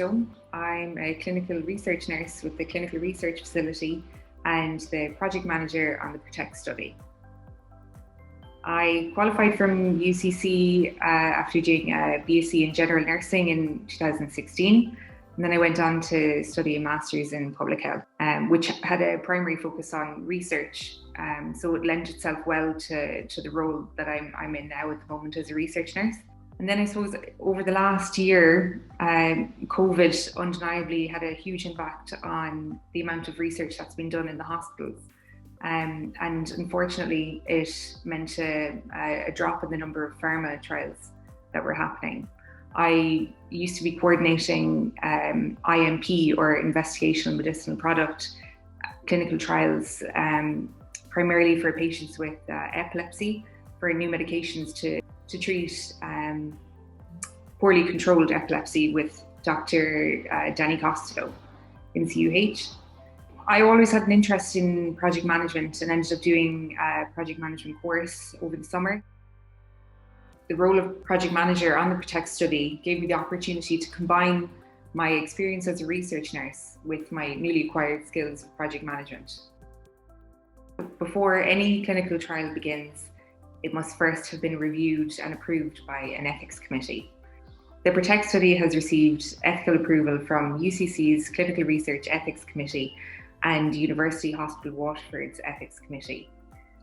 Stone. I'm a clinical research nurse with the Clinical Research Facility and the project manager on the PROTECT study. I qualified from UCC after doing a BSc in General Nursing in 2016. And then I went on to study a Master's in Public Health, which had a primary focus on research. So it lent itself well to the role that I'm in now at the moment as a research nurse. And then I suppose over the last year, COVID undeniably had a huge impact on the amount of research that's been done in the hospitals. And unfortunately, it meant a drop in the number of pharma trials that were happening. I used to be coordinating IMP or investigational medicinal product clinical trials, primarily for patients with epilepsy, for new medications to treat poorly controlled epilepsy with Dr. Danny Costello in CUH. I always had an interest in project management and ended up doing a project management course over the summer. The role of project manager on the PROTECT study gave me the opportunity to combine my experience as a research nurse with my newly acquired skills of project management. Before any clinical trial begins, it must first have been reviewed and approved by an ethics committee. The PROTECT study has received ethical approval from UCC's Clinical Research Ethics Committee and University Hospital Waterford's Ethics Committee,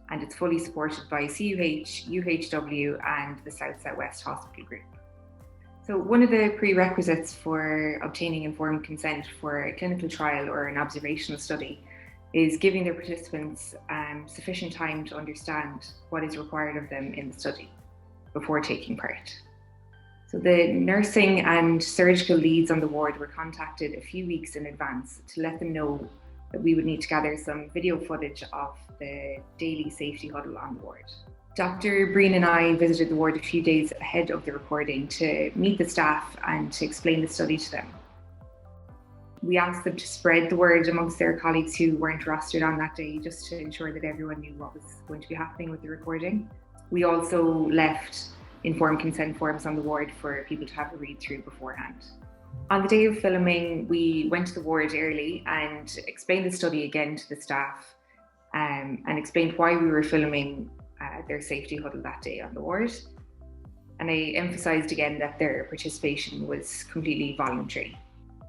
and it's fully supported by CUH, UHW and the South West Hospital Group. So one of the prerequisites for obtaining informed consent for a clinical trial or an observational study is giving their participants sufficient time to understand what is required of them in the study before taking part. So the nursing and surgical leads on the ward were contacted a few weeks in advance to let them know that we would need to gather some video footage of the daily safety huddle on the ward. Dr. Breen and I visited the ward a few days ahead of the recording to meet the staff and to explain the study to them. We asked them to spread the word amongst their colleagues who weren't rostered on that day, just to ensure that everyone knew what was going to be happening with the recording. We also left informed consent forms on the ward for people to have a read through beforehand. On the day of filming, we went to the ward early and explained the study again to the staff, and explained why we were filming their safety huddle that day on the ward. And I emphasised again that their participation was completely voluntary.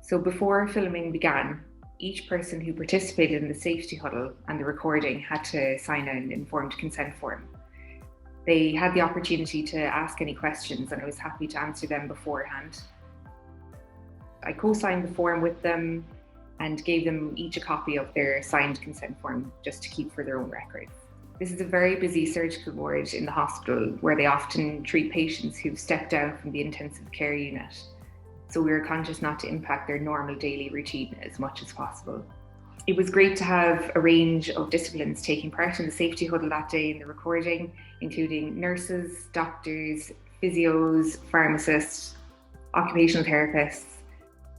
So before filming began, each person who participated in the safety huddle and the recording had to sign an informed consent form. They had the opportunity to ask any questions and I was happy to answer them beforehand. I co-signed the form with them and gave them each a copy of their signed consent form just to keep for their own records. This is a very busy surgical ward in the hospital where they often treat patients who've stepped down from the intensive care unit. So we were conscious not to impact their normal daily routine as much as possible. It was great to have a range of disciplines taking part in the safety huddle that day in the recording, including nurses, doctors, physios, pharmacists, occupational therapists,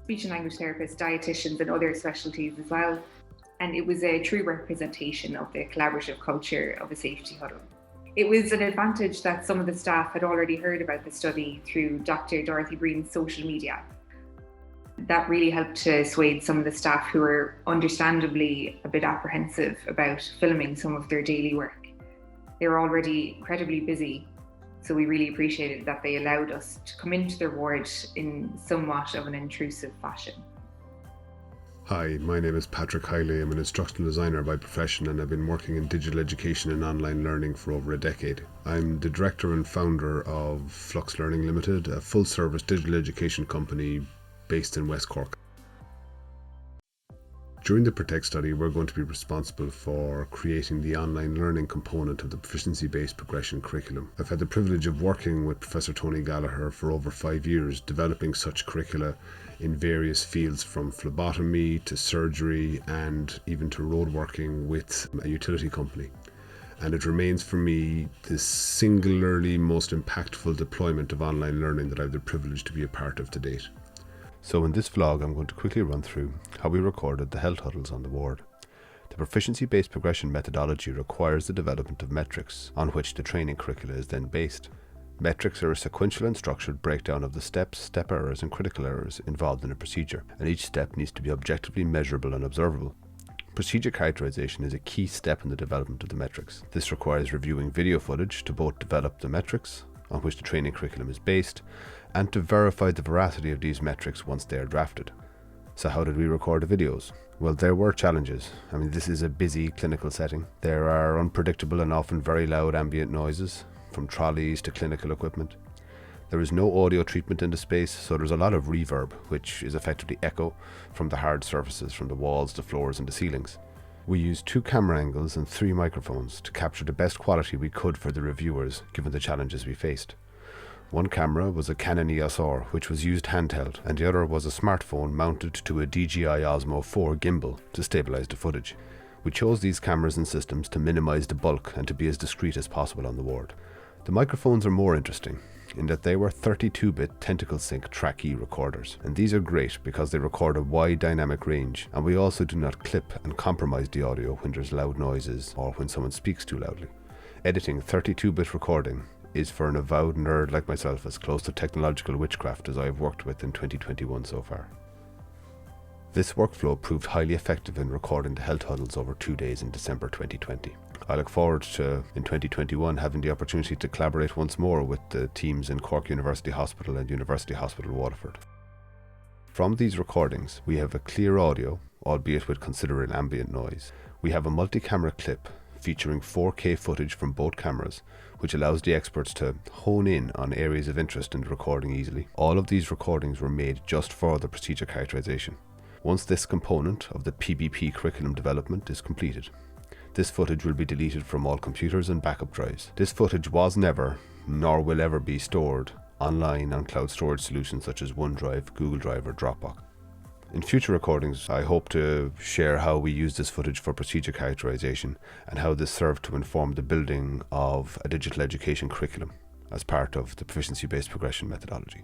speech and language therapists, dietitians and other specialties as well. And it was a true representation of the collaborative culture of a safety huddle. It was an advantage that some of the staff had already heard about the study through Dr. Dorothy Breen's social media. That really helped to assuage some of the staff who were understandably a bit apprehensive about filming some of their daily work. They were already incredibly busy, so we really appreciated that they allowed us to come into their ward in somewhat of an intrusive fashion. Hi, my name is Patrick Hiley. I'm an instructional designer by profession and I've been working in digital education and online learning for over a decade. I'm the director and founder of Flux Learning Limited, a full-service digital education company based in West Cork. During the PROTECT study, we're going to be responsible for creating the online learning component of the proficiency-based progression curriculum. I've had the privilege of working with Professor Tony Gallagher for over 5 years, developing such curricula in various fields from phlebotomy to surgery and even to road working with a utility company. And it remains for me the singularly most impactful deployment of online learning that I have the privilege to be a part of to date. So in this vlog, I'm going to quickly run through how we recorded the health huddles on the ward. The proficiency-based progression methodology requires the development of metrics on which the training curricula is then based. Metrics are a sequential and structured breakdown of the steps, step errors and critical errors involved in a procedure, and each step needs to be objectively measurable and observable. Procedure characterization is a key step in the development of the metrics. This requires reviewing video footage to both develop the metrics on which the training curriculum is based and to verify the veracity of these metrics once they are drafted. So how did we record the videos? Well, there were challenges. This is a busy clinical setting. There are unpredictable and often very loud ambient noises, from trolleys to clinical equipment. There is no audio treatment in the space, so there's a lot of reverb, which is effectively echo from the hard surfaces, from the walls, the floors and the ceilings. We used 2 camera angles and 3 microphones to capture the best quality we could for the reviewers, given the challenges we faced. One camera was a Canon EOS R, which was used handheld, and the other was a smartphone mounted to a DJI Osmo 4 gimbal to stabilize the footage. We chose these cameras and systems to minimize the bulk and to be as discreet as possible on the ward. The microphones are more interesting, in that they were 32-bit tentacle sync track E recorders, and these are great because they record a wide dynamic range, and we also do not clip and compromise the audio when there's loud noises or when someone speaks too loudly. Editing 32-bit recording is, for an avowed nerd like myself, as close to technological witchcraft as I have worked with in 2021 so far. This workflow proved highly effective in recording the health huddles over 2 days in December 2020. I look forward to, in 2021, having the opportunity to collaborate once more with the teams in Cork University Hospital and University Hospital Waterford. From these recordings, we have a clear audio, albeit with considerable ambient noise. We have a multi-camera clip featuring 4K footage from both cameras, which allows the experts to hone in on areas of interest in the recording easily. All of these recordings were made just for the procedure characterization. Once this component of the PBP curriculum development is completed, this footage will be deleted from all computers and backup drives. This footage was never, nor will ever be, stored online on cloud storage solutions such as OneDrive, Google Drive or Dropbox. In future recordings, I hope to share how we use this footage for procedure characterization and how this served to inform the building of a digital education curriculum as part of the proficiency-based progression methodology.